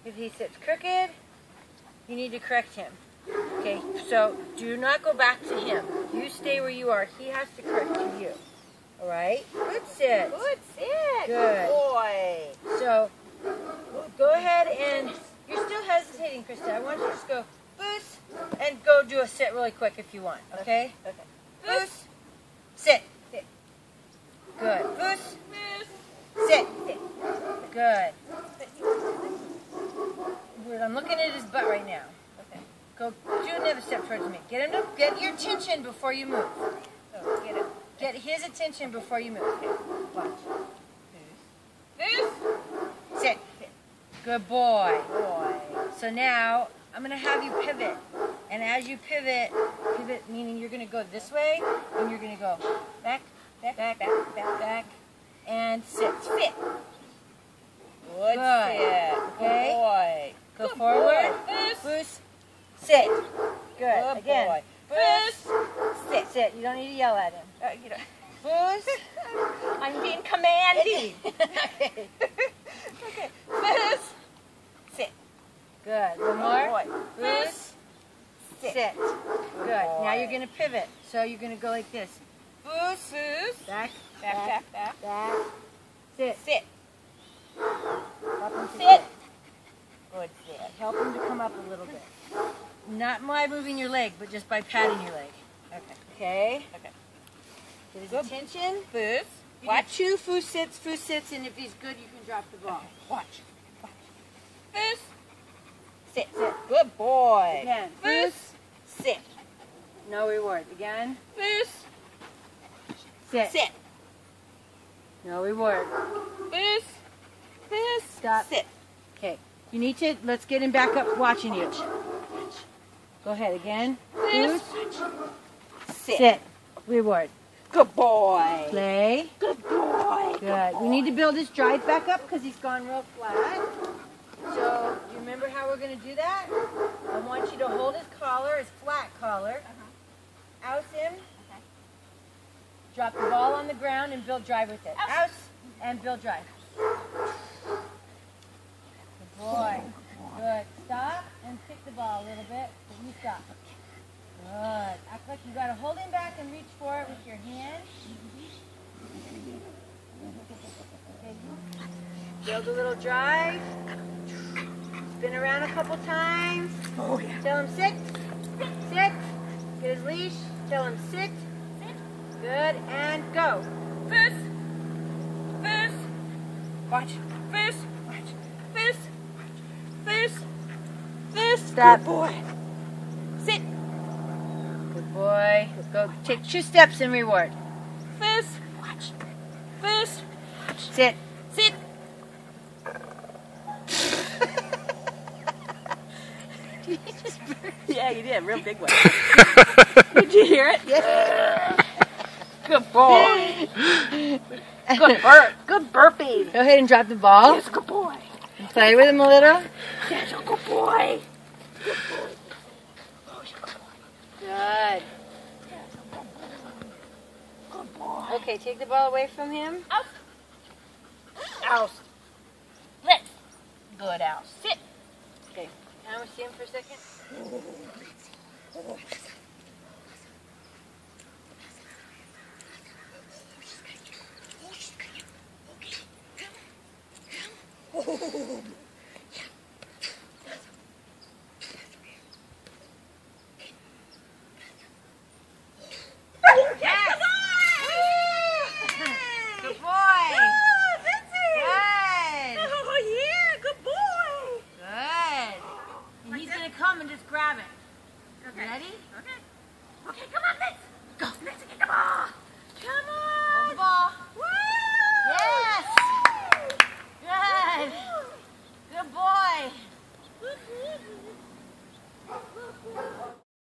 If he sits crooked, you need to correct him. Okay, so do not go back to him. You stay where you are. He has to correct to you. All right? Good sit. Good sit. Good Boy. So go ahead and you're still hesitating, Krista. I want you to just go boost and go do a sit really quick if you want. Okay? Okay. Boost. Sit. Sit. Good. Boost. Sit. Sit. Good. Weird. I'm looking at his butt right now. Okay. Go do another step towards me. Get him to get your attention before you move. So get it. Get his attention before you move. Okay. Watch. Boost. Sit. Good boy. Boy. So now I'm going to have you pivot. And as you pivot meaning you're going to go this way and you're going to go back, and sit. Sit. Good Good. sit. Okay. Good boy. Go Good forward. boy. Boost. Sit. Good. Good Again. boy. Boost. Sit. Sit. You don't need to yell at him. You know. Boost. I'm being commanding. Okay. Okay. Boost. Sit. Good. One Good more. boy. Boost. Sit. Sit. Good. boy. Now you're going to pivot. So you're going to go like this. Boost. Boost. Back. Back. Back. Sit. Sit. Up and Sit. Good sit. Help him to come up a little bit. Not by moving your leg, but just by patting your leg. Okay. Okay? Okay. Get his Good. attention. Boost. You Watch. do 2 foo sits, and if he's good, you can drop the ball. Watch. Watch. Boost. Sit. Sit. Good boy. Again. Boost. Sit. No reward. Again. Boost. Sit. Sit. No reward. Boost. Boost. Stop. Sit. Okay. You need to, let's get him back up watching you. Go ahead. Again. Boost. Sit. Sit. Reward. Good boy. Play. Good boy. Good. We need to build his drive back up because he's gone real flat. So, do you remember how we're going to do that? I want you to hold his collar, his flat collar. Ouse him. Drop the ball on the ground and build drive with it. Ouse and build drive. Good boy. Good. Stop and kick the ball a little bit. But you stop. Good. Act like you got to hold him back and reach for it with your hand. Okay. Build a little drive. Spin around a couple times. Oh, yeah. Tell him sit. Sit. Get his leash. Tell him sit. Good. And go. Boost. Boost. Watch. Boost. Watch. Boost. Boost. Boost. Stop. Good boy. Sit. Good boy. Go take 2 steps and reward. Boost. Watch. Boost. Sit. Sit. Yeah, you did. Real big one. Did you hear it? Yes. Good boy. Good burp. Good burpee. Go ahead and drop the ball. Yes, good boy. Play with him a little. Yes, good boy. Good. Good boy. Okay, take the ball away from him. Oust. Let. Good oust. Sit. Okay. Can I see him for a second? Yes! Good boy. That's it. Good. Oh, yeah. Good boy. Good. And he's going to come and just grab it. Okay. Ready? Okay. Okay, go.